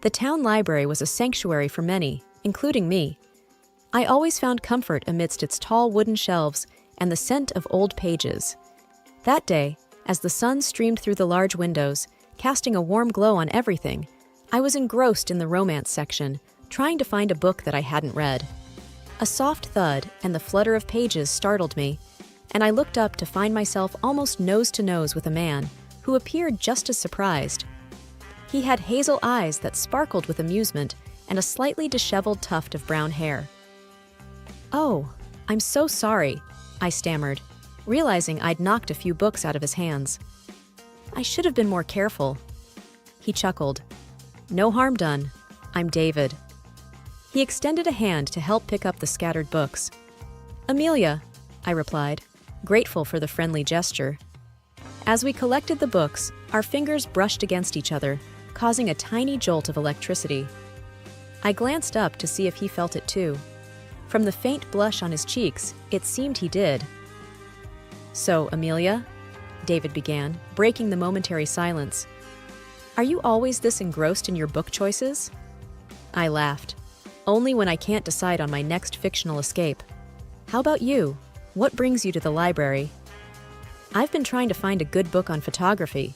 The town library was a sanctuary for many, including me. I always found comfort amidst its tall wooden shelves and the scent of old pages. That day, as the sun streamed through the large windows, casting a warm glow on everything, I was engrossed in the romance section, trying to find a book that I hadn't read. A soft thud and the flutter of pages startled me, and I looked up to find myself almost nose to nose with a man who appeared just as surprised. He had hazel eyes that sparkled with amusement and a slightly disheveled tuft of brown hair. "Oh, I'm so sorry," I stammered, realizing I'd knocked a few books out of his hands. "I should have been more careful." He chuckled. "No harm done. I'm David." He extended a hand to help pick up the scattered books. "Amelia," I replied, grateful for the friendly gesture. As we collected the books, our fingers brushed against each other, causing a tiny jolt of electricity. I glanced up to see if he felt it too. From the faint blush on his cheeks, it seemed he did. "So, Amelia," David began, breaking the momentary silence, "are you always this engrossed in your book choices?" I laughed. "Only when I can't decide on my next fictional escape. How about you? What brings you to the library?" "I've been trying to find a good book on photography,"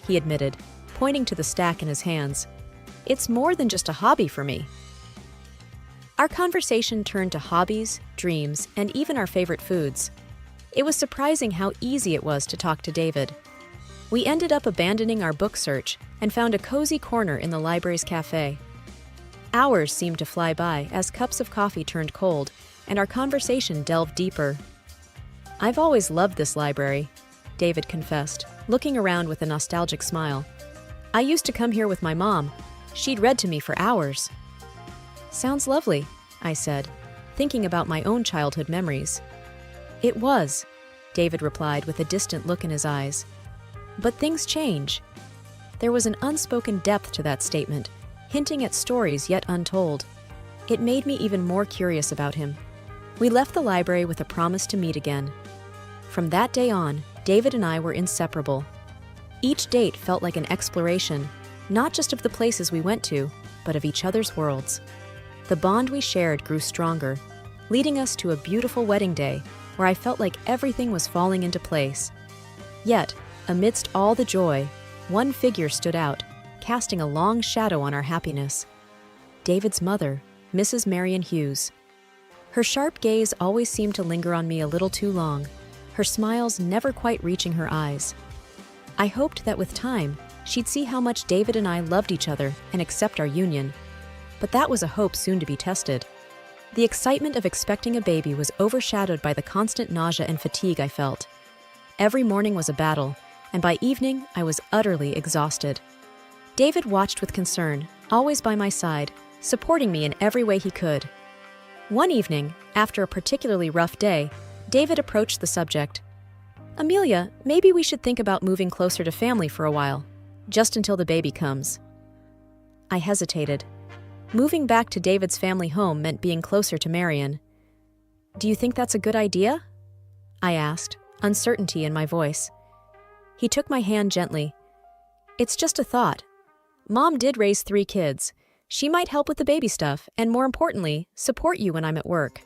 he admitted, pointing to the stack in his hands. "It's more than just a hobby for me." Our conversation turned to hobbies, dreams, and even our favorite foods. It was surprising how easy it was to talk to David. We ended up abandoning our book search and found a cozy corner in the library's cafe. Hours seemed to fly by as cups of coffee turned cold and our conversation delved deeper. "I've always loved this library," David confessed, looking around with a nostalgic smile. "I used to come here with my mom. She'd read to me for hours." "Sounds lovely," I said, thinking about my own childhood memories. "It was," David replied with a distant look in his eyes. "But things change." There was an unspoken depth to that statement, hinting at stories yet untold. It made me even more curious about him. We left the library with a promise to meet again. From that day on, David and I were inseparable. Each date felt like an exploration, not just of the places we went to, but of each other's worlds. The bond we shared grew stronger, leading us to a beautiful wedding day where I felt like everything was falling into place. Yet, amidst all the joy, one figure stood out, casting a long shadow on our happiness. David's mother, Mrs. Marion Hughes. Her sharp gaze always seemed to linger on me a little too long, her smiles never quite reaching her eyes. I hoped that with time, she'd see how much David and I loved each other and accept our union. But that was a hope soon to be tested. The excitement of expecting a baby was overshadowed by the constant nausea and fatigue I felt. Every morning was a battle, and by evening I was utterly exhausted. David watched with concern, always by my side, supporting me in every way he could. One evening, after a particularly rough day, David approached the subject. "Amelia, maybe we should think about moving closer to family for a while, just until the baby comes." I hesitated. Moving back to David's family home meant being closer to Marion. "Do you think that's a good idea?" I asked, uncertainty in my voice. He took my hand gently. "It's just a thought. Mom did raise 3 kids. She might help with the baby stuff and, more importantly, support you when I'm at work."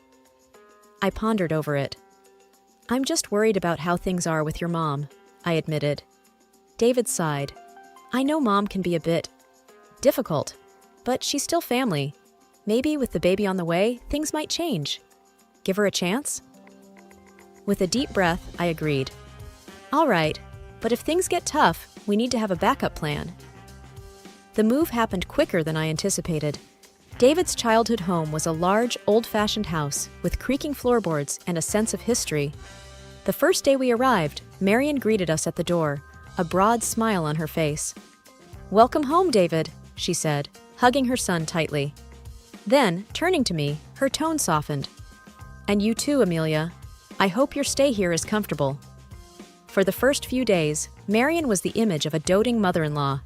I pondered over it. "I'm just worried about how things are with your mom," I admitted. David sighed. "I know Mom can be a bit difficult, but she's still family. Maybe with the baby on the way, things might change. Give her a chance?" With a deep breath, I agreed. "All right, but if things get tough, we need to have a backup plan." The move happened quicker than I anticipated. David's childhood home was a large, old-fashioned house with creaking floorboards and a sense of history. The first day we arrived, Marion greeted us at the door, a broad smile on her face. "Welcome home, David," she said, hugging her son tightly. Then, turning to me, her tone softened. "And you too, Amelia. I hope your stay here is comfortable." For the first few days, Marion was the image of a doting mother-in-law.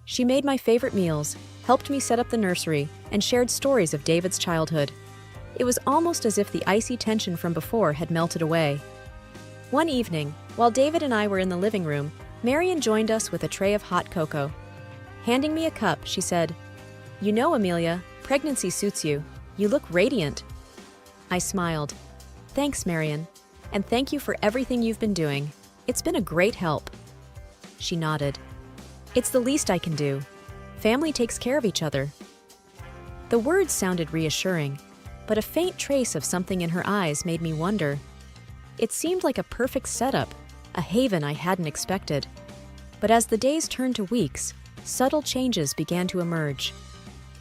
She made my favorite meals, helped me set up the nursery, and shared stories of David's childhood. It was almost as if the icy tension from before had melted away. One evening, while David and I were in the living room, Marion joined us with a tray of hot cocoa. Handing me a cup, she said, You know, Amelia, pregnancy suits you. You look radiant. I smiled. Thanks, Marion. And thank you for everything you've been doing. It's been a great help. She nodded. It's the least I can do. Family takes care of each other. The words sounded reassuring, but a faint trace of something in her eyes made me wonder. It seemed like a perfect setup, a haven I hadn't expected. But as the days turned to weeks, subtle changes began to emerge.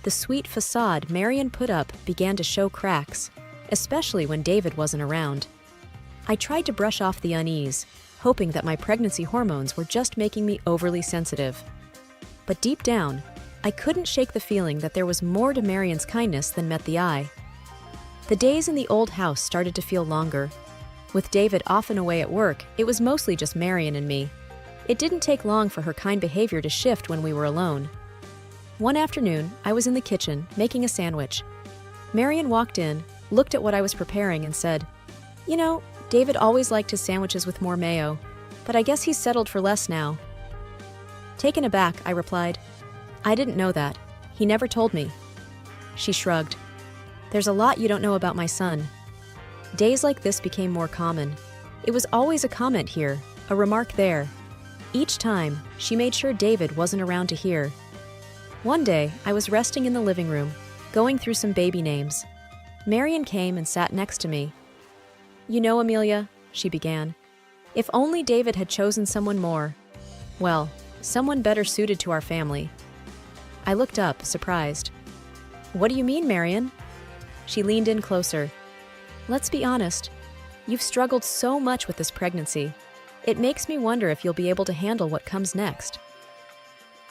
The sweet facade Marion put up began to show cracks, especially when David wasn't around. I tried to brush off the unease, hoping that my pregnancy hormones were just making me overly sensitive. But deep down, I couldn't shake the feeling that there was more to Marion's kindness than met the eye. The days in the old house started to feel longer. With David often away at work, it was mostly just Marion and me. It didn't take long for her kind behavior to shift when we were alone. One afternoon, I was in the kitchen, making a sandwich. Marion walked in, looked at what I was preparing, and said, "You know, David always liked his sandwiches with more mayo, but I guess he's settled for less now." Taken aback, I replied, "I didn't know that. He never told me." She shrugged. "There's a lot you don't know about my son." Days like this became more common. It was always a comment here, a remark there. Each time, she made sure David wasn't around to hear. One day, I was resting in the living room, going through some baby names. Marion came and sat next to me. "You know, Amelia," she began, "if only David had chosen someone more, well, someone better suited to our family." I looked up, surprised. "What do you mean, Marion?" She leaned in closer. "Let's be honest. You've struggled so much with this pregnancy. It makes me wonder if you'll be able to handle what comes next."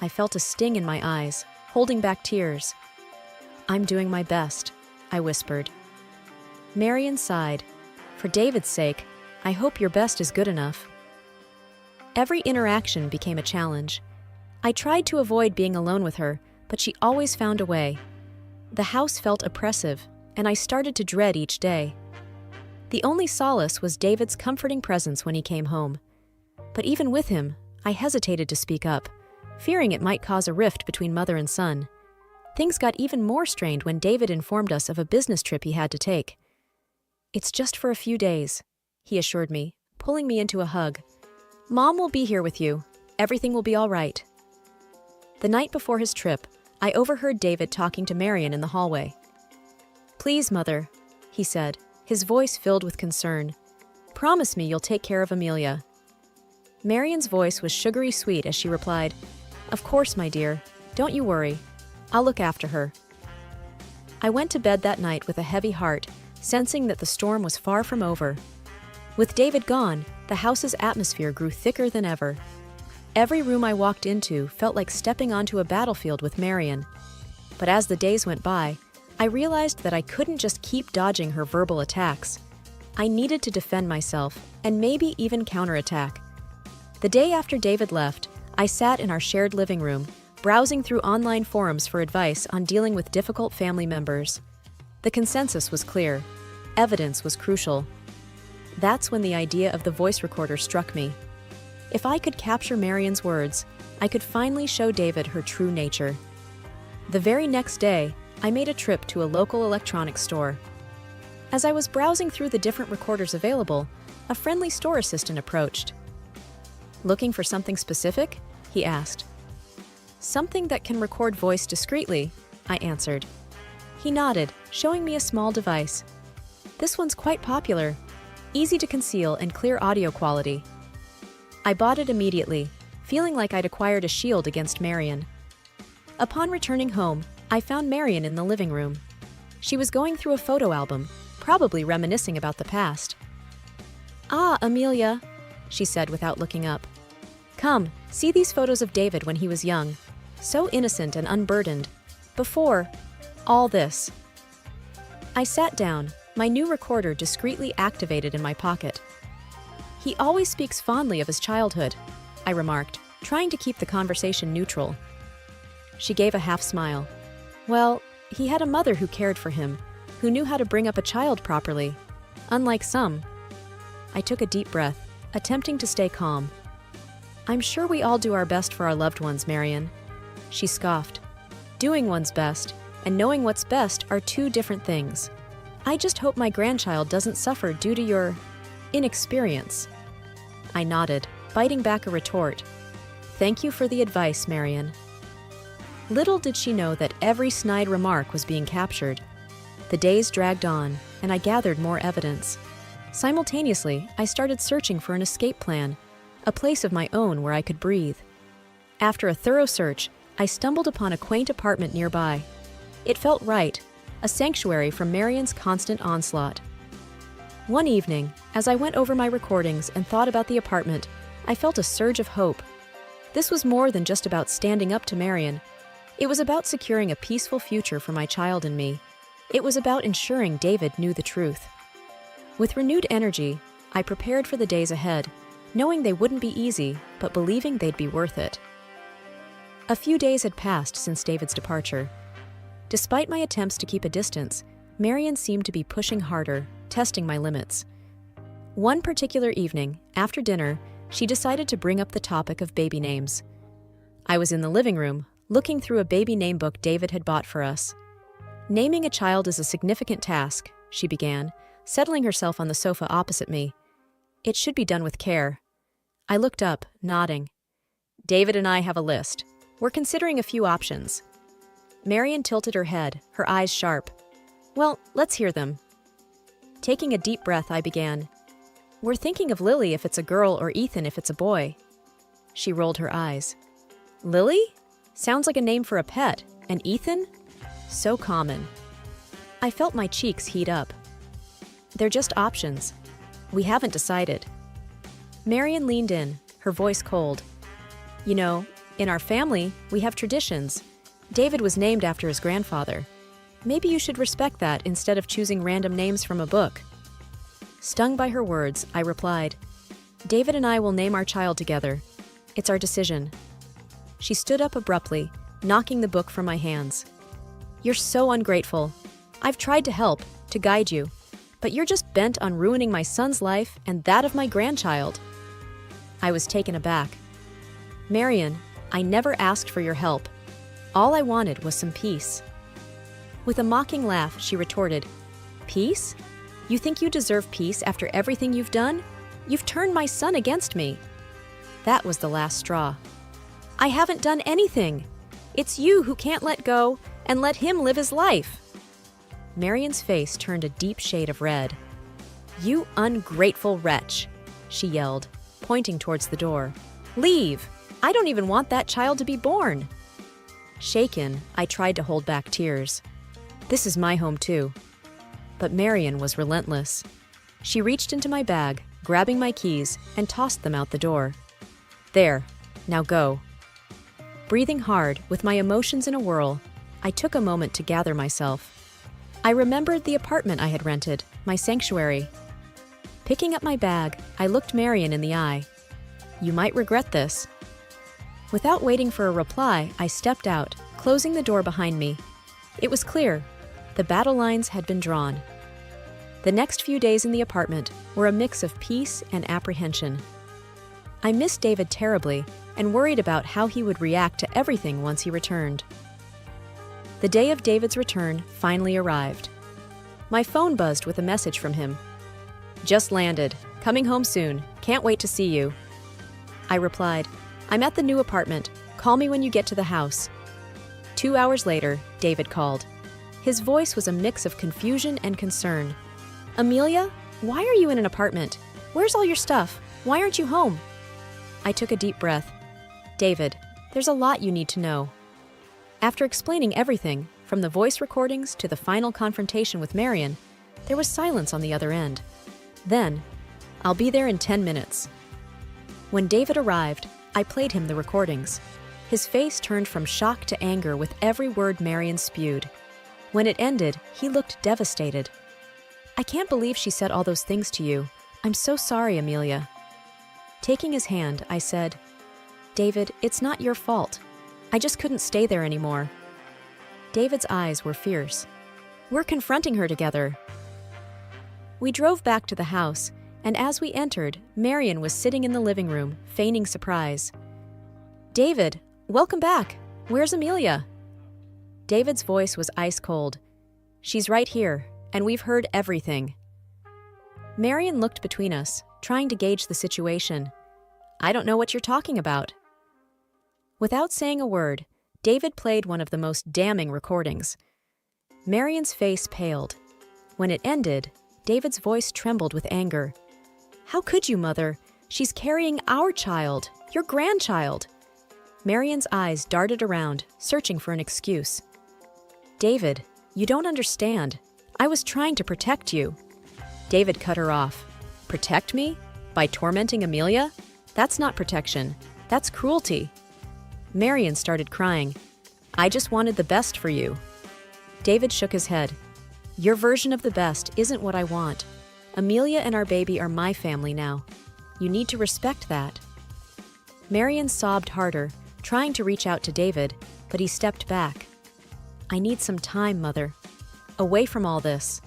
I felt a sting in my eyes, holding back tears. "I'm doing my best," I whispered. Marion sighed. "For David's sake, I hope your best is good enough." Every interaction became a challenge. I tried to avoid being alone with her, but she always found a way. The house felt oppressive, and I started to dread each day. The only solace was David's comforting presence when he came home. But even with him, I hesitated to speak up, fearing it might cause a rift between mother and son. Things got even more strained when David informed us of a business trip he had to take. "It's just for a few days," he assured me, pulling me into a hug. "Mom will be here with you. Everything will be all right." The night before his trip, I overheard David talking to Marion in the hallway. "Please, Mother," he said, his voice filled with concern. "Promise me you'll take care of Amelia." Marion's voice was sugary sweet as she replied, "Of course, my dear. Don't you worry. I'll look after her." I went to bed that night with a heavy heart, sensing that the storm was far from over. With David gone, the house's atmosphere grew thicker than ever. Every room I walked into felt like stepping onto a battlefield with Marion. But as the days went by, I realized that I couldn't just keep dodging her verbal attacks. I needed to defend myself, and maybe even counterattack. The day after David left, I sat in our shared living room, browsing through online forums for advice on dealing with difficult family members. The consensus was clear. Evidence was crucial. That's when the idea of the voice recorder struck me. If I could capture Marion's words, I could finally show David her true nature. The very next day, I made a trip to a local electronics store. As I was browsing through the different recorders available, a friendly store assistant approached. "Looking for something specific?" he asked. "Something that can record voice discreetly," I answered. He nodded, showing me a small device. "This one's quite popular, easy to conceal and clear audio quality." I bought it immediately, feeling like I'd acquired a shield against Marion. Upon returning home, I found Marion in the living room. She was going through a photo album, probably reminiscing about the past. "Ah, Amelia," she said without looking up. "Come, see these photos of David when he was young. So innocent and unburdened. Before all this." I sat down, my new recorder discreetly activated in my pocket. "He always speaks fondly of his childhood," I remarked, trying to keep the conversation neutral. She gave a half smile. "Well, he had a mother who cared for him, who knew how to bring up a child properly. Unlike some." I took a deep breath, attempting to stay calm. "I'm sure we all do our best for our loved ones, Marion." She scoffed. Doing one's best and knowing what's best are two different things. I just hope my grandchild doesn't suffer due to your inexperience." I nodded, biting back a retort. "Thank you for the advice, Marion." Little did she know that every snide remark was being captured. The days dragged on, and I gathered more evidence. Simultaneously, I started searching for an escape plan, a place of my own where I could breathe. After a thorough search, I stumbled upon a quaint apartment nearby. It felt right, a sanctuary from Marion's constant onslaught. One evening, as I went over my recordings and thought about the apartment, I felt a surge of hope. This was more than just about standing up to Marion. It was about securing a peaceful future for my child and me. It was about ensuring David knew the truth. With renewed energy, I prepared for the days ahead, knowing they wouldn't be easy, but believing they'd be worth it. A few days had passed since David's departure. Despite my attempts to keep a distance, Marion seemed to be pushing harder, testing my limits. One particular evening, after dinner, she decided to bring up the topic of baby names. I was in the living room, looking through a baby name book David had bought for us. "Naming a child is a significant task," she began, settling herself on the sofa opposite me. "It should be done with care." I looked up, nodding. "David and I have a list. We're considering a few options." Marion tilted her head, her eyes sharp. "Well, let's hear them." Taking a deep breath, I began. "We're thinking of Lily if it's a girl or Ethan if it's a boy." She rolled her eyes. "Lily? Sounds like a name for a pet. And Ethan? So common." I felt my cheeks heat up. "They're just options. We haven't decided." Marion leaned in, her voice cold. "You know, in our family, we have traditions. David was named after his grandfather. Maybe you should respect that instead of choosing random names from a book." Stung by her words, I replied, "David and I will name our child together. It's our decision." She stood up abruptly, knocking the book from my hands. "You're so ungrateful. I've tried to help, to guide you, but you're just bent on ruining my son's life and that of my grandchild." I was taken aback. "Marion, I never asked for your help. All I wanted was some peace." With a mocking laugh, she retorted, "Peace? You think you deserve peace after everything you've done? You've turned my son against me." That was the last straw. "I haven't done anything. It's you who can't let go and let him live his life." Marion's face turned a deep shade of red. "You ungrateful wretch," she yelled, pointing towards the door. "Leave! I don't even want that child to be born." Shaken, I tried to hold back tears. This is my home too. But Marion was relentless. She reached into my bag, grabbing my keys, and tossed them out the door. "There, now go." Breathing hard, with my emotions in a whirl, I took a moment to gather myself. I remembered the apartment I had rented, my sanctuary. Picking up my bag, I looked Marion in the eye. "You might regret this." Without waiting for a reply, I stepped out, closing the door behind me. It was clear. The battle lines had been drawn. The next few days in the apartment were a mix of peace and apprehension. I missed David terribly and worried about how he would react to everything once he returned. The day of David's return finally arrived. My phone buzzed with a message from him. "Just landed. Coming home soon. Can't wait to see you." I replied, "I'm at the new apartment. Call me when you get to the house." 2 hours later, David called. His voice was a mix of confusion and concern. "Amelia, why are you in an apartment? Where's all your stuff? Why aren't you home?" I took a deep breath. "David, there's a lot you need to know." After explaining everything, from the voice recordings to the final confrontation with Marion, there was silence on the other end. Then, "I'll be there in 10 minutes. When David arrived, I played him the recordings. His face turned from shock to anger with every word Marion spewed. When it ended, he looked devastated. "I can't believe she said all those things to you. I'm so sorry, Amelia." Taking his hand, I said, "David, it's not your fault. I just couldn't stay there anymore." David's eyes were fierce. "We're confronting her together." We drove back to the house, and as we entered, Marion was sitting in the living room, feigning surprise. "David, welcome back. Where's Amelia?" David's voice was ice cold. "She's right here, and we've heard everything." Marion looked between us, trying to gauge the situation. "I don't know what you're talking about." Without saying a word, David played one of the most damning recordings. Marion's face paled. When it ended, David's voice trembled with anger. "How could you, Mother? She's carrying our child, your grandchild." Marion's eyes darted around, searching for an excuse. "David, you don't understand. I was trying to protect you." David cut her off. "Protect me? By tormenting Amelia? That's not protection. That's cruelty." Marion started crying. "I just wanted the best for you." David shook his head. "Your version of the best isn't what I want. Amelia and our baby are my family now. You need to respect that." Marion sobbed harder, trying to reach out to David, but he stepped back. "I need some time, Mother. Away from all this."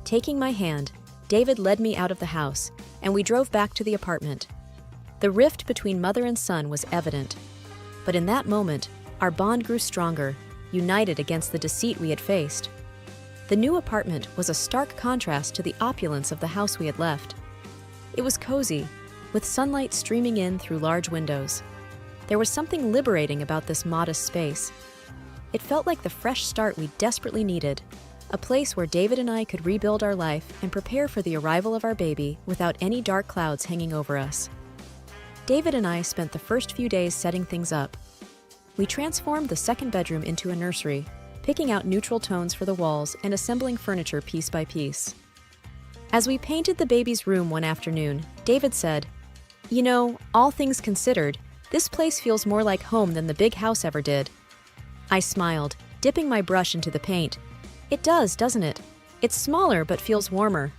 Taking my hand, David led me out of the house, and we drove back to the apartment. The rift between mother and son was evident. But in that moment, our bond grew stronger, united against the deceit we had faced. The new apartment was a stark contrast to the opulence of the house we had left. It was cozy, with sunlight streaming in through large windows. There was something liberating about this modest space. It felt like the fresh start we desperately needed, a place where David and I could rebuild our life and prepare for the arrival of our baby without any dark clouds hanging over us. David and I spent the first few days setting things up. We transformed the second bedroom into a nursery, picking out neutral tones for the walls and assembling furniture piece by piece. As we painted the baby's room one afternoon, David said, "You know, all things considered, this place feels more like home than the big house ever did." I smiled, dipping my brush into the paint. "It does, doesn't it? It's smaller but feels warmer."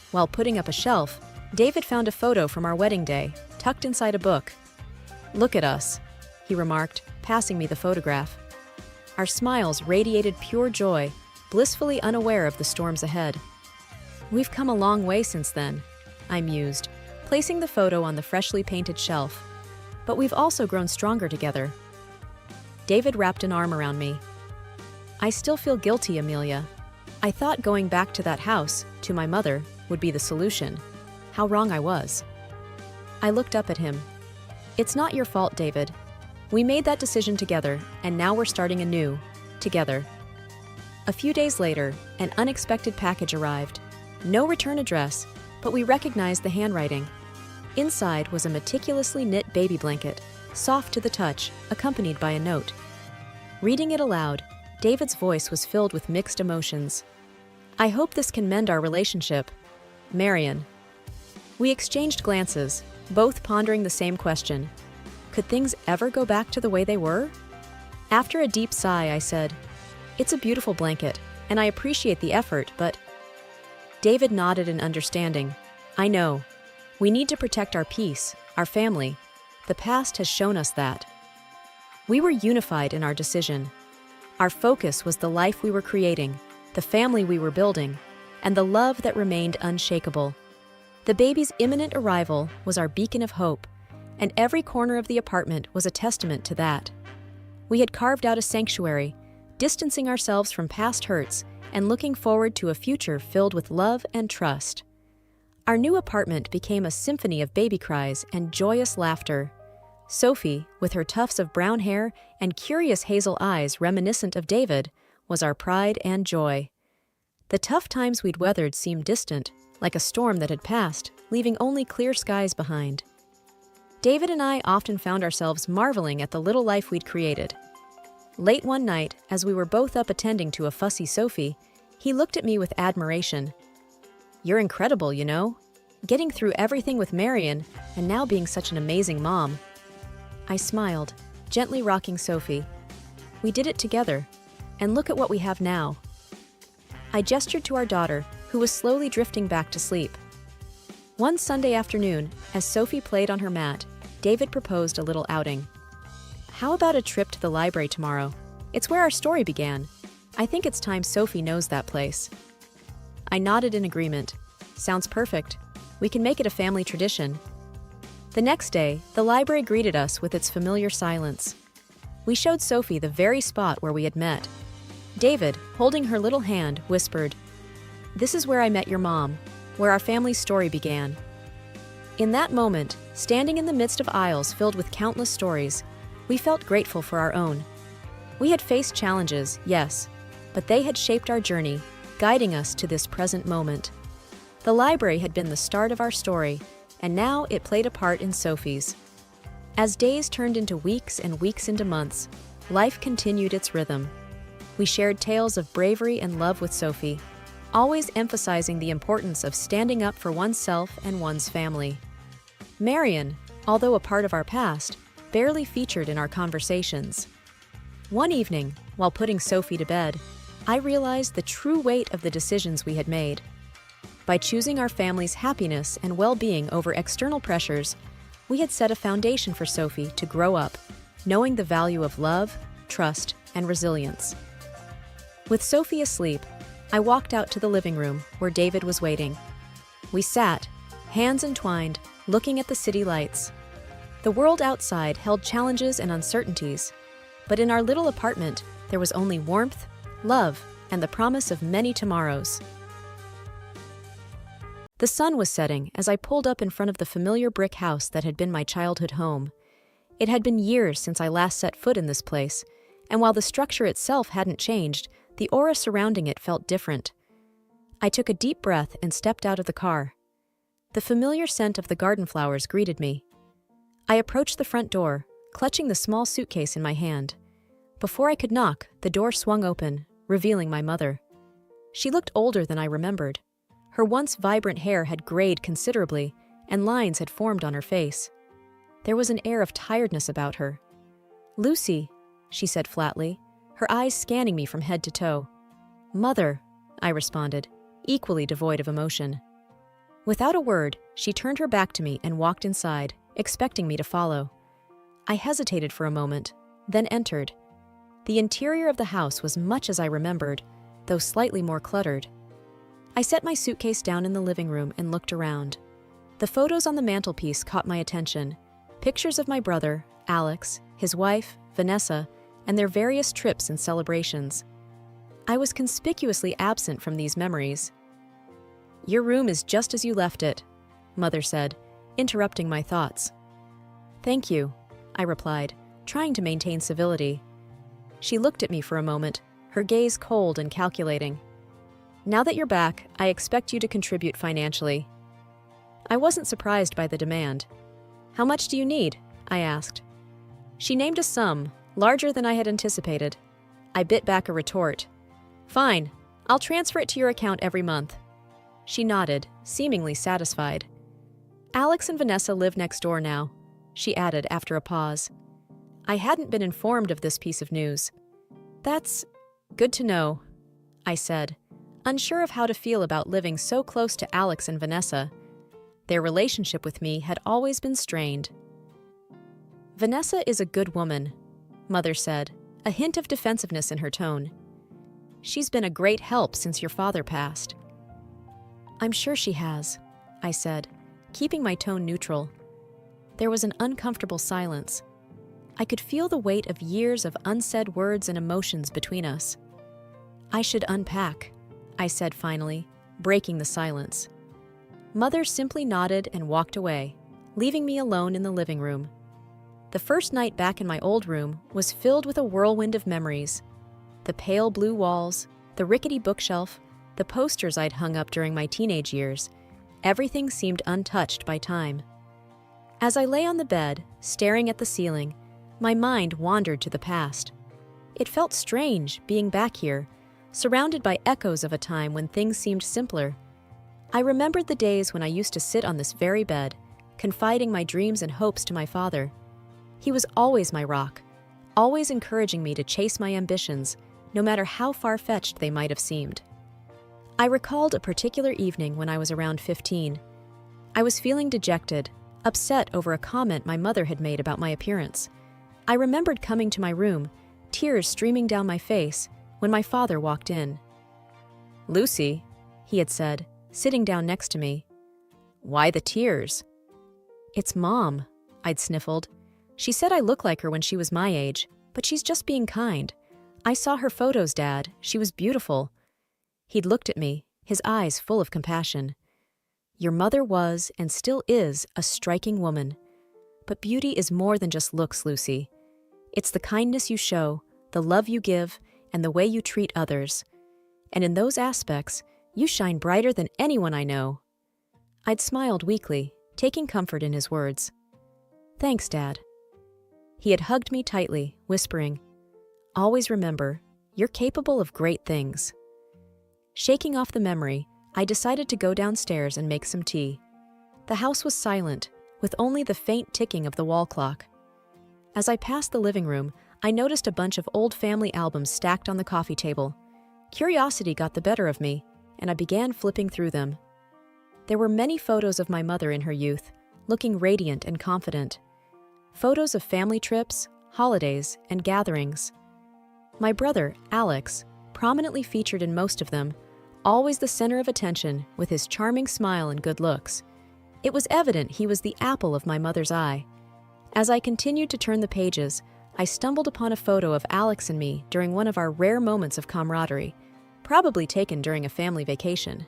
While putting up a shelf, David found a photo from our wedding day, tucked inside a book. "Look at us," he remarked, passing me the photograph. Our smiles radiated pure joy, blissfully unaware of the storms ahead. "We've come a long way since then," I mused, placing the photo on the freshly painted shelf. "But we've also grown stronger together." David wrapped an arm around me. "I still feel guilty, Amelia. I thought going back to that house, to my mother, would be the solution. How wrong I was." I looked up at him. "It's not your fault, David. We made that decision together, and now we're starting anew, together." A few days later, an unexpected package arrived. No return address, but we recognized the handwriting. Inside was a meticulously knit baby blanket, soft to the touch, accompanied by a note. Reading it aloud, David's voice was filled with mixed emotions. "I hope this can mend our relationship. Marion." We exchanged glances, both pondering the same question. Could things ever go back to the way they were? After a deep sigh, I said, "It's a beautiful blanket, and I appreciate the effort, but—" David nodded in understanding. "I know. We need to protect our peace, our family. The past has shown us that." We were unified in our decision. Our focus was the life we were creating, the family we were building, and the love that remained unshakable. The baby's imminent arrival was our beacon of hope, and every corner of the apartment was a testament to that. We had carved out a sanctuary, distancing ourselves from past hurts and looking forward to a future filled with love and trust. Our new apartment became a symphony of baby cries and joyous laughter. Sophie, with her tufts of brown hair and curious hazel eyes reminiscent of David, was our pride and joy. The tough times we'd weathered seemed distant, like a storm that had passed, leaving only clear skies behind. David and I often found ourselves marveling at the little life we'd created. Late one night, as we were both up attending to a fussy Sophie, he looked at me with admiration. "You're incredible, you know. Getting through everything with Marion, and now being such an amazing mom." I smiled, gently rocking Sophie. "We did it together, and look at what we have now." I gestured to our daughter, who was slowly drifting back to sleep. One Sunday afternoon, as Sophie played on her mat, David proposed a little outing. "How about a trip to the library tomorrow? It's where our story began. I think it's time Sophie knows that place." I nodded in agreement. "Sounds perfect. We can make it a family tradition." The next day, the library greeted us with its familiar silence. We showed Sophie the very spot where we had met. David, holding her little hand, whispered, "This is where I met your mom, where our family's story began." In that moment, standing in the midst of aisles filled with countless stories, we felt grateful for our own. We had faced challenges, yes, but they had shaped our journey, guiding us to this present moment. The library had been the start of our story, and now it played a part in Sophie's. As days turned into weeks and weeks into months, life continued its rhythm. We shared tales of bravery and love with Sophie, always emphasizing the importance of standing up for oneself and one's family. Marion, although a part of our past, barely featured in our conversations. One evening, while putting Sophie to bed, I realized the true weight of the decisions we had made. By choosing our family's happiness and well-being over external pressures, we had set a foundation for Sophie to grow up, knowing the value of love, trust, and resilience. With Sophie asleep, I walked out to the living room where David was waiting. We sat, hands entwined, looking at the city lights. The world outside held challenges and uncertainties, but in our little apartment, there was only warmth, love, and the promise of many tomorrows. The sun was setting as I pulled up in front of the familiar brick house that had been my childhood home. It had been years since I last set foot in this place, and while the structure itself hadn't changed, the aura surrounding it felt different. I took a deep breath and stepped out of the car. The familiar scent of the garden flowers greeted me. I approached the front door, clutching the small suitcase in my hand. Before I could knock, the door swung open, revealing my mother. She looked older than I remembered. Her once vibrant hair had grayed considerably, and lines had formed on her face. There was an air of tiredness about her. "Lucy," she said flatly, her eyes scanning me from head to toe. "Mother," I responded, equally devoid of emotion. Without a word, she turned her back to me and walked inside, expecting me to follow. I hesitated for a moment, then entered. The interior of the house was much as I remembered, though slightly more cluttered. I set my suitcase down in the living room and looked around. The photos on the mantelpiece caught my attention. Pictures of my brother, Alex, his wife, Vanessa, and their various trips and celebrations. I was conspicuously absent from these memories. "Your room is just as you left it," Mother said, interrupting my thoughts. "Thank you," I replied, trying to maintain civility. She looked at me for a moment, her gaze cold and calculating. "Now that you're back, I expect you to contribute financially." I wasn't surprised by the demand. "How much do you need?" I asked. She named a sum, larger than I had anticipated. I bit back a retort. "Fine, I'll transfer it to your account every month." She nodded, seemingly satisfied. "Alex and Vanessa live next door now," she added after a pause. I hadn't been informed of this piece of news. "That's good to know," I said, unsure of how to feel about living so close to Alex and Vanessa. Their relationship with me had always been strained. "Vanessa is a good woman," Mother said, a hint of defensiveness in her tone. "She's been a great help since your father passed." "I'm sure she has," I said, keeping my tone neutral. There was an uncomfortable silence. I could feel the weight of years of unsaid words and emotions between us. "I should unpack," I said finally, breaking the silence. Mother simply nodded and walked away, leaving me alone in the living room. The first night back in my old room was filled with a whirlwind of memories. The pale blue walls, the rickety bookshelf, the posters I'd hung up during my teenage years, everything seemed untouched by time. As I lay on the bed, staring at the ceiling, my mind wandered to the past. It felt strange being back here, surrounded by echoes of a time when things seemed simpler. I remembered the days when I used to sit on this very bed, confiding my dreams and hopes to my father. He was always my rock, always encouraging me to chase my ambitions, no matter how far-fetched they might have seemed. I recalled a particular evening when I was around 15. I was feeling dejected, upset over a comment my mother had made about my appearance. I remembered coming to my room, tears streaming down my face, when my father walked in. "Lucy," he had said, sitting down next to me. "Why the tears?" "It's Mom," I'd sniffled. "She said I look like her when she was my age. But she's just being kind. I saw her photos, Dad. She was beautiful. He'd looked at me, his eyes full of compassion. Your mother was, and still is, a striking woman. But beauty is more than just looks, Lucy. It's the kindness you show, the love you give, and the way you treat others. And in those aspects, you shine brighter than anyone I know. I'd smiled weakly, taking comfort in his words. Thanks, Dad. He had hugged me tightly, whispering, Always remember, you're capable of great things. Shaking off the memory, I decided to go downstairs and make some tea. The house was silent, with only the faint ticking of the wall clock. As I passed the living room, I noticed a bunch of old family albums stacked on the coffee table. Curiosity got the better of me, and I began flipping through them. There were many photos of my mother in her youth, looking radiant and confident. Photos of family trips, holidays, and gatherings. My brother, Alex, prominently featured in most of them, always the center of attention with his charming smile and good looks. It was evident he was the apple of my mother's eye. As I continued to turn the pages, I stumbled upon a photo of Alex and me during one of our rare moments of camaraderie, probably taken during a family vacation.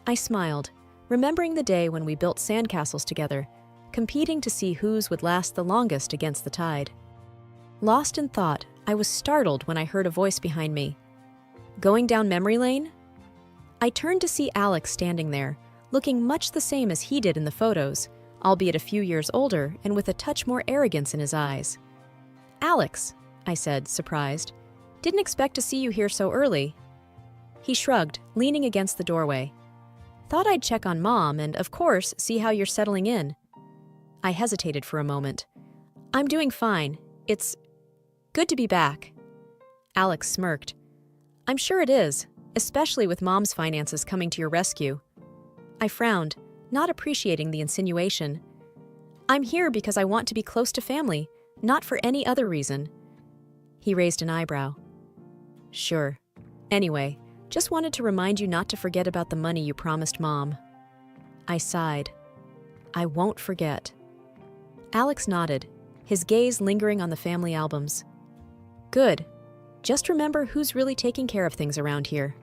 I smiled, remembering the day when we built sandcastles together, competing to see whose would last the longest against the tide. Lost in thought, I was startled when I heard a voice behind me. Going down memory lane? I turned to see Alex standing there, looking much the same as he did in the photos, albeit a few years older and with a touch more arrogance in his eyes. Alex, I said, surprised. Didn't expect to see you here so early. He shrugged, leaning against the doorway. Thought I'd check on Mom and, of course, see how you're settling in. I hesitated for a moment. I'm doing fine. It's good to be back. Alex smirked. I'm sure it is, especially with Mom's finances coming to your rescue. I frowned, not appreciating the insinuation. I'm here because I want to be close to family, not for any other reason. He raised an eyebrow. Sure. Anyway, just wanted to remind you not to forget about the money you promised Mom. I sighed. I won't forget. Alex nodded, his gaze lingering on the family albums. Good. Just remember who's really taking care of things around here.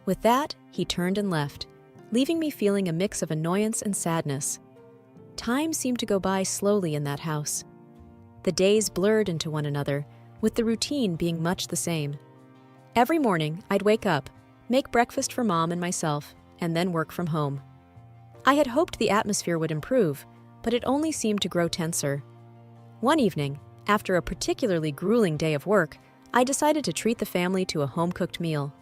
With that, he turned and left, leaving me feeling a mix of annoyance and sadness. Time seemed to go by slowly in that house. The days blurred into one another, with the routine being much the same. Every morning, I'd wake up, make breakfast for Mom and myself, and then work from home. I had hoped the atmosphere would improve, but it only seemed to grow tenser. One evening, after a particularly grueling day of work, I decided to treat the family to a home-cooked meal.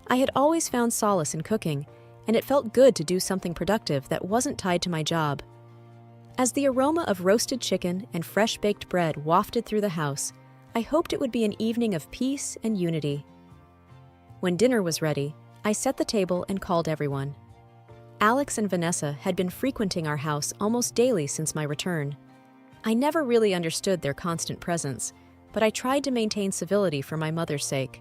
I had always found solace in cooking, and it felt good to do something productive that wasn't tied to my job. As the aroma of roasted chicken and fresh-baked bread wafted through the house, I hoped it would be an evening of peace and unity. When dinner was ready, I set the table and called everyone. Alex and Vanessa had been frequenting our house almost daily since my return. I never really understood their constant presence, but I tried to maintain civility for my mother's sake.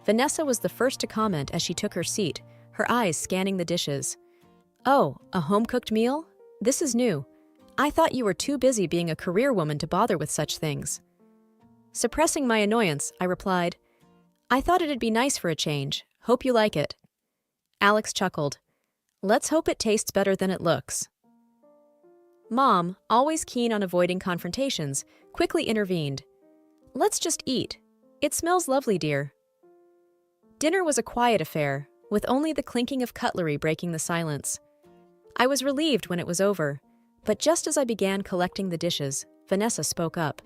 Vanessa was the first to comment as she took her seat, her eyes scanning the dishes. Oh, a home-cooked meal? This is new. I thought you were too busy being a career woman to bother with such things. Suppressing my annoyance, I replied, I thought it'd be nice for a change. Hope you like it. Alex chuckled. Let's hope it tastes better than it looks. Mom, always keen on avoiding confrontations, quickly intervened. Let's just eat. It smells lovely, dear. Dinner was a quiet affair, with only the clinking of cutlery breaking the silence. I was relieved when it was over, but just as I began collecting the dishes, Vanessa spoke up.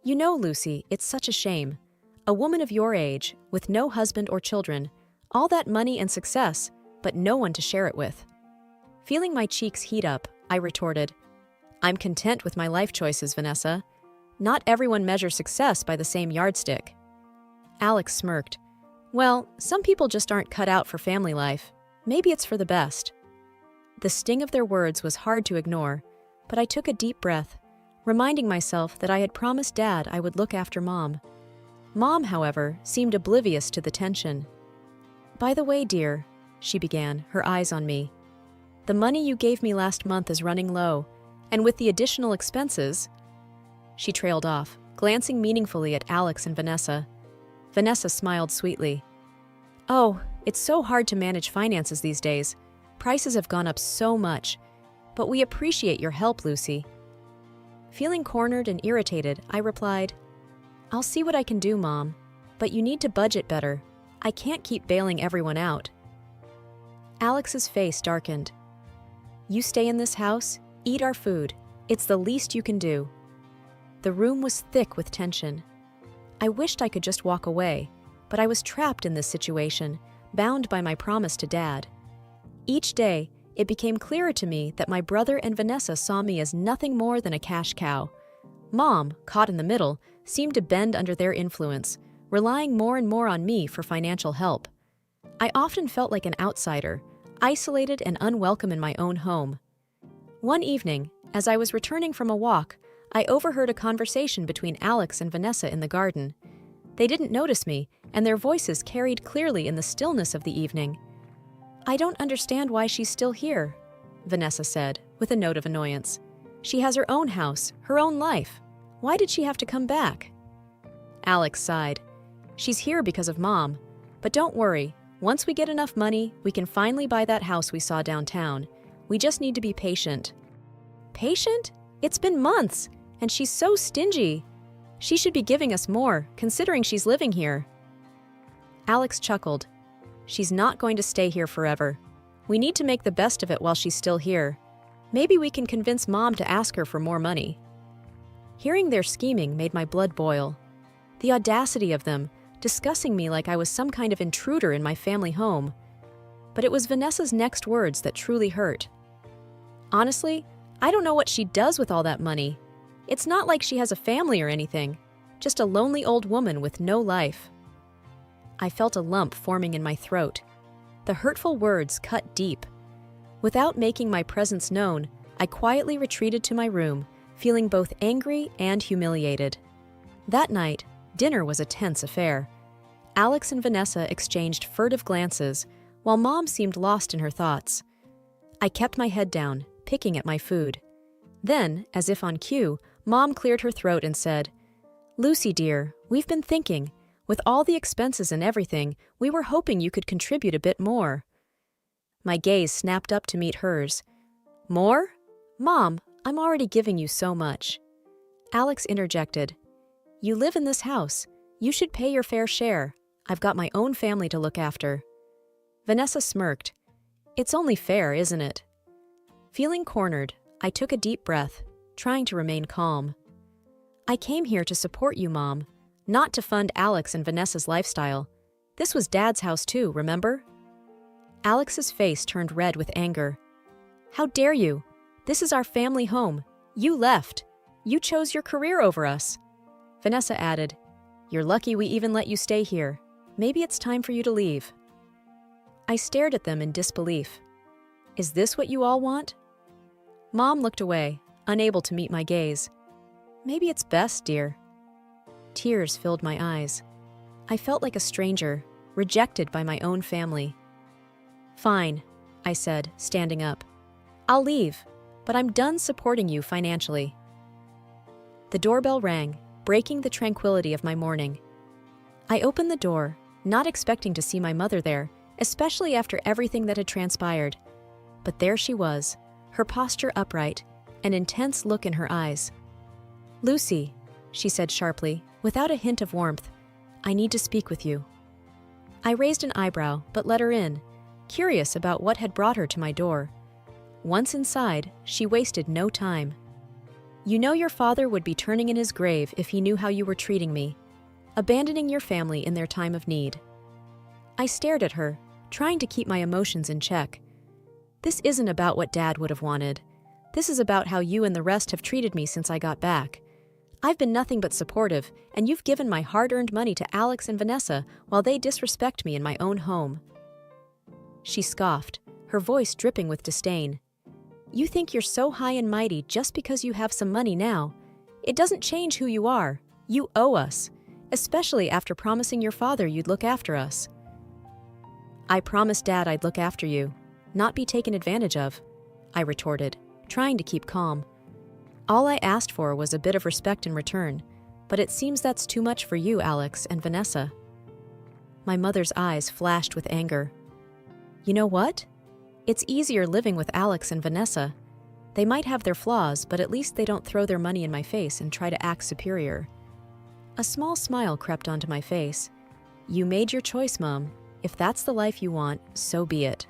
You know, Lucy, it's such a shame. A woman of your age, with no husband or children, all that money and success, but no one to share it with. Feeling my cheeks heat up, I retorted, I'm content with my life choices, Vanessa. Not everyone measures success by the same yardstick. Alex smirked. Well, some people just aren't cut out for family life. Maybe it's for the best. The sting of their words was hard to ignore, but I took a deep breath, reminding myself that I had promised Dad I would look after Mom. Mom, however, seemed oblivious to the tension. By the way, dear, she began, her eyes on me. The money you gave me last month is running low, and with the additional expenses... She trailed off, glancing meaningfully at Alex and Vanessa. Vanessa smiled sweetly. "Oh, it's so hard to manage finances these days. Prices have gone up so much. But we appreciate your help, Lucy." Feeling cornered and irritated, I replied, "I'll see what I can do, Mom. But you need to budget better. I can't keep bailing everyone out." Alex's face darkened. "You stay in this house, eat our food. It's the least you can do." The room was thick with tension. I wished I could just walk away, but I was trapped in this situation, bound by my promise to Dad. Each day, it became clearer to me that my brother and Vanessa saw me as nothing more than a cash cow. Mom, caught in the middle, seemed to bend under their influence, relying more and more on me for financial help. I often felt like an outsider, isolated and unwelcome in my own home. One evening, as I was returning from a walk, I overheard a conversation between Alex and Vanessa in the garden. They didn't notice me, and their voices carried clearly in the stillness of the evening. "I don't understand why she's still here," Vanessa said, with a note of annoyance. "She has her own house, her own life. Why did she have to come back?" Alex sighed. "She's here because of Mom. But don't worry, once we get enough money, we can finally buy that house we saw downtown. We just need to be patient." "Patient? It's been months, and she's so stingy. She should be giving us more, considering she's living here." Alex chuckled. "She's not going to stay here forever. We need to make the best of it while she's still here. Maybe we can convince Mom to ask her for more money." Hearing their scheming made my blood boil. The audacity of them, discussing me like I was some kind of intruder in my family home. But it was Vanessa's next words that truly hurt. "Honestly, I don't know what she does with all that money. It's not like she has a family or anything, just a lonely old woman with no life." I felt a lump forming in my throat. The hurtful words cut deep. Without making my presence known, I quietly retreated to my room, feeling both angry and humiliated. That night, dinner was a tense affair. Alex and Vanessa exchanged furtive glances, while Mom seemed lost in her thoughts. I kept my head down, picking at my food. Then, as if on cue, Mom cleared her throat and said, "Lucy, dear, we've been thinking. With all the expenses and everything, we were hoping you could contribute a bit more." My gaze snapped up to meet hers. "More? Mom, I'm already giving you so much." Alex interjected, "You live in this house. You should pay your fair share. I've got my own family to look after." Vanessa smirked. "It's only fair, isn't it?" Feeling cornered, I took a deep breath, trying to remain calm. "I came here to support you, Mom, not to fund Alex and Vanessa's lifestyle. This was Dad's house too, remember?" Alex's face turned red with anger. "How dare you? This is our family home. You left. You chose your career over us." Vanessa added, "You're lucky we even let you stay here. Maybe it's time for you to leave." I stared at them in disbelief. "Is this what you all want?" Mom looked away, unable to meet my gaze. "Maybe it's best, dear." Tears filled my eyes. I felt like a stranger, rejected by my own family. "Fine," I said, standing up. "I'll leave, but I'm done supporting you financially." The doorbell rang, breaking the tranquility of my morning. I opened the door, not expecting to see my mother there, especially after everything that had transpired. But there she was, her posture upright, an intense look in her eyes. "Lucy," she said sharply, without a hint of warmth, "I need to speak with you." I raised an eyebrow, but let her in, curious about what had brought her to my door. Once inside, she wasted no time. "You know your father would be turning in his grave if he knew how you were treating me, abandoning your family in their time of need." I stared at her, trying to keep my emotions in check. "This isn't about what Dad would have wanted. This is about how you and the rest have treated me since I got back. I've been nothing but supportive, and you've given my hard-earned money to Alex and Vanessa while they disrespect me in my own home." She scoffed, her voice dripping with disdain. "You think you're so high and mighty just because you have some money now. It doesn't change who you are. You owe us, especially after promising your father you'd look after us." "I promised Dad I'd look after you, not be taken advantage of," I retorted, trying to keep calm. All I asked for was a bit of respect in return. But it seems that's too much for you, Alex and Vanessa. My mother's eyes flashed with anger. You know what? It's easier living with Alex and Vanessa. They might have their flaws, but at least they don't throw their money in my face and try to act superior. A small smile crept onto my face. You made your choice, Mom. If that's the life you want, so be it.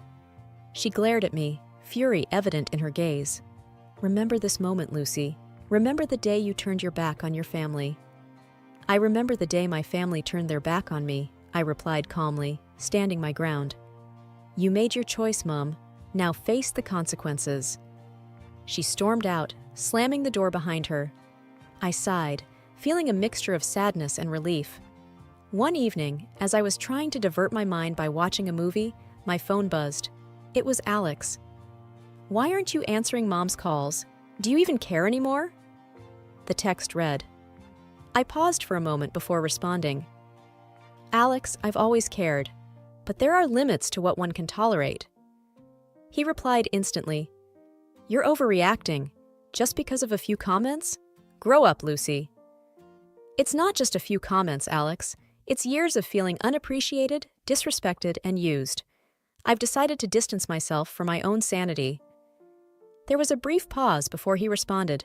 She glared at me, fury evident in her gaze. Remember this moment, Lucy. Remember the day you turned your back on your family. I remember the day my family turned their back on me, I replied calmly, standing my ground. You made your choice, Mom. Now face the consequences. She stormed out, slamming the door behind her. I sighed, feeling a mixture of sadness and relief. One evening, as I was trying to divert my mind by watching a movie, my phone buzzed. It was Alex. Why aren't you answering Mom's calls? Do you even care anymore? The text read. I paused for a moment before responding. Alex, I've always cared, but there are limits to what one can tolerate. He replied instantly. You're overreacting. Just because of a few comments? Grow up, Lucy. It's not just a few comments, Alex. It's years of feeling unappreciated, disrespected, and used. I've decided to distance myself for my own sanity. There was a brief pause before he responded.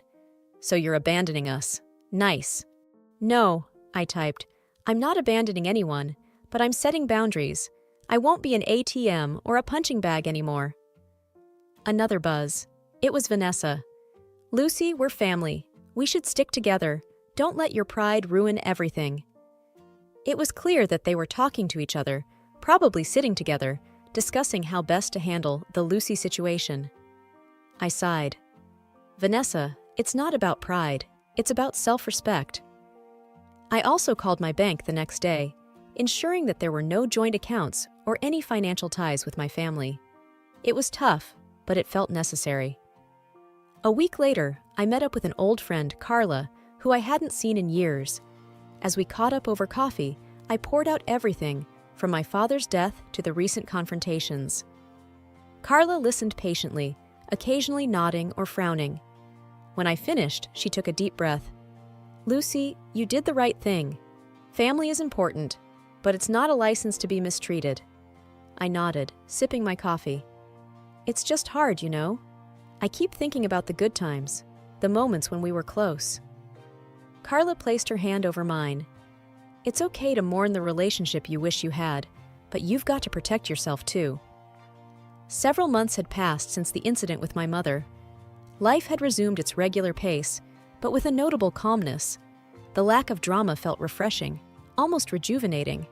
So you're abandoning us. Nice. No, I typed. I'm not abandoning anyone, but I'm setting boundaries. I won't be an ATM or a punching bag anymore. Another buzz. It was Vanessa. Lucy, we're family. We should stick together. Don't let your pride ruin everything. It was clear that they were talking to each other, probably sitting together, discussing how best to handle the Lucy situation. I sighed. Vanessa, it's not about pride. It's about self-respect. I also called my bank the next day, ensuring that there were no joint accounts or any financial ties with my family. It was tough, but it felt necessary. A week later, I met up with an old friend, Carla, who I hadn't seen in years. As we caught up over coffee, I poured out everything, from my father's death to the recent confrontations. Carla listened patiently, occasionally nodding or frowning. When I finished, she took a deep breath. Lucy, you did the right thing. Family is important, but it's not a license to be mistreated. I nodded, sipping my coffee. It's just hard, you know. I keep thinking about the good times, the moments when we were close. Carla placed her hand over mine. It's okay to mourn the relationship you wish you had, but you've got to protect yourself too. Several months had passed since the incident with my mother. Life had resumed its regular pace, but with a notable calmness. The lack of drama felt refreshing, almost rejuvenating.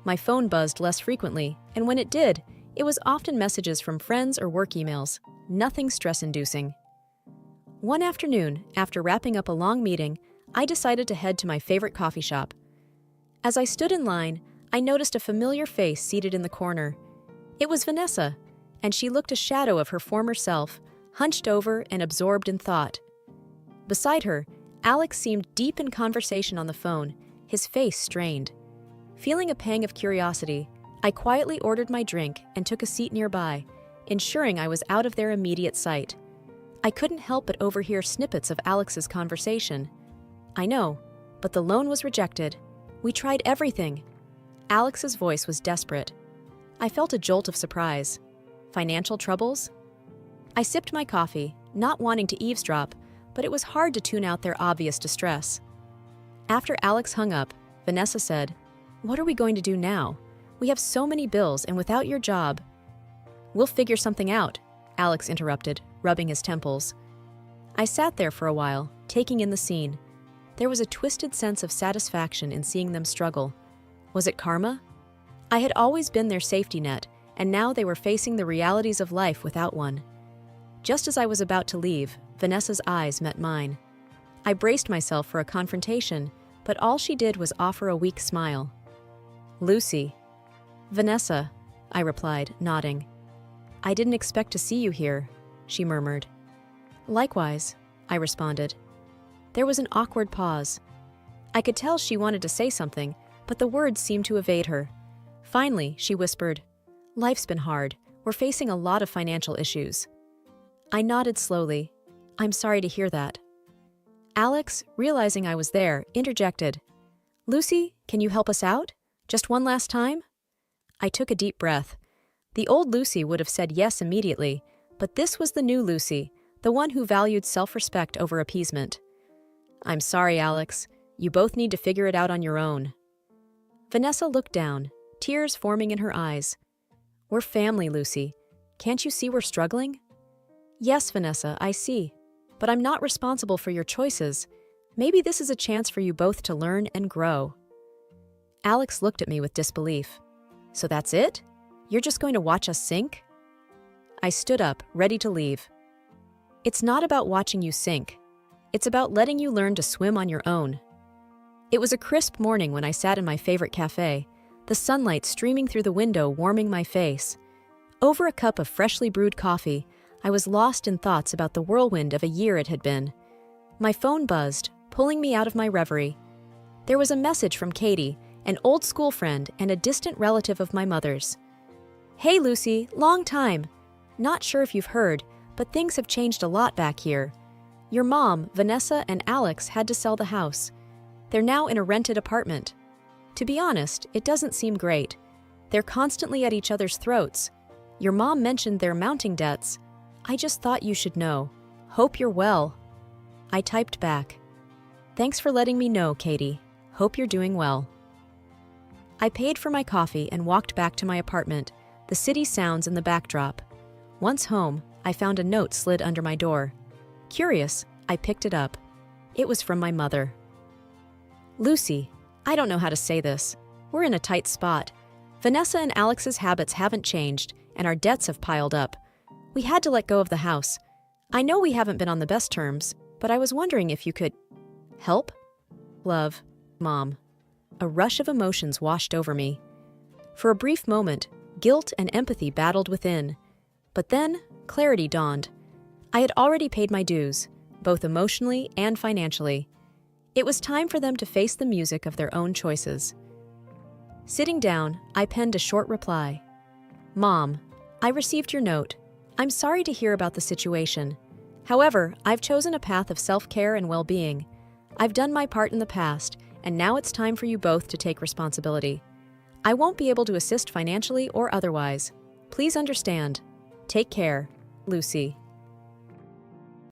My phone buzzed less frequently, and when it did, it was often messages from friends or work emails, nothing stress-inducing. One afternoon, after wrapping up a long meeting, I decided to head to my favorite coffee shop. As I stood in line, I noticed a familiar face seated in the corner. It was Vanessa, and she looked a shadow of her former self, hunched over and absorbed in thought. Beside her, Alex seemed deep in conversation on the phone, his face strained. Feeling a pang of curiosity, I quietly ordered my drink and took a seat nearby, ensuring I was out of their immediate sight. I couldn't help but overhear snippets of Alex's conversation. I know, but the loan was rejected. We tried everything. Alex's voice was desperate. I felt a jolt of surprise. Financial troubles? I sipped my coffee, not wanting to eavesdrop, but it was hard to tune out their obvious distress. After Alex hung up, Vanessa said, "What are we going to do now? We have so many bills, and without your job..." "We'll figure something out," Alex interrupted, rubbing his temples. I sat there for a while, taking in the scene. There was a twisted sense of satisfaction in seeing them struggle. Was it karma? I had always been their safety net, and now they were facing the realities of life without one. Just as I was about to leave, Vanessa's eyes met mine. I braced myself for a confrontation, but all she did was offer a weak smile. "Lucy." "Vanessa," I replied, nodding. "I didn't expect to see you here," she murmured. "Likewise," I responded. There was an awkward pause. I could tell she wanted to say something, but the words seemed to evade her. Finally, she whispered, "Life's been hard. We're facing a lot of financial issues." I nodded slowly. "I'm sorry to hear that." Alex, realizing I was there, interjected. Lucy, can you help us out? Just one last time? I took a deep breath. The old Lucy would have said yes immediately, but this was the new Lucy, the one who valued self-respect over appeasement. I'm sorry, Alex. You both need to figure it out on your own. Vanessa looked down, tears forming in her eyes. We're family, Lucy. Can't you see we're struggling? Yes, Vanessa, I see. But I'm not responsible for your choices. Maybe this is a chance for you both to learn and grow. Alex looked at me with disbelief. So that's it? You're just going to watch us sink? I stood up, ready to leave. It's not about watching you sink. It's about letting you learn to swim on your own. It was a crisp morning when I sat in my favorite cafe, the sunlight streaming through the window warming my face. Over a cup of freshly brewed coffee, I was lost in thoughts about the whirlwind of a year it had been. My phone buzzed, pulling me out of my reverie. There was a message from Katie, an old school friend and a distant relative of my mother's. Hey Lucy, long time. Not sure if you've heard, but things have changed a lot back here. Your mom, Vanessa, and Alex had to sell the house. They're now in a rented apartment. To be honest, it doesn't seem great. They're constantly at each other's throats. Your mom mentioned their mounting debts. I just thought you should know. Hope you're well. I typed back. Thanks for letting me know, Katie. Hope you're doing well. I paid for my coffee and walked back to my apartment, the city sounds in the backdrop. Once home, I found a note slid under my door. Curious, I picked it up. It was from my mother. Lucy, I don't know how to say this. We're in a tight spot. Vanessa and Alex's habits haven't changed, and our debts have piled up. We had to let go of the house. I know we haven't been on the best terms, but I was wondering if you could help? Love, Mom. A rush of emotions washed over me. For a brief moment, guilt and empathy battled within. But then, clarity dawned. I had already paid my dues, both emotionally and financially. It was time for them to face the music of their own choices. Sitting down, I penned a short reply. Mom, I received your note. I'm sorry to hear about the situation. However, I've chosen a path of self-care and well-being. I've done my part in the past, and now it's time for you both to take responsibility. I won't be able to assist financially or otherwise. Please understand. Take care, Lucy.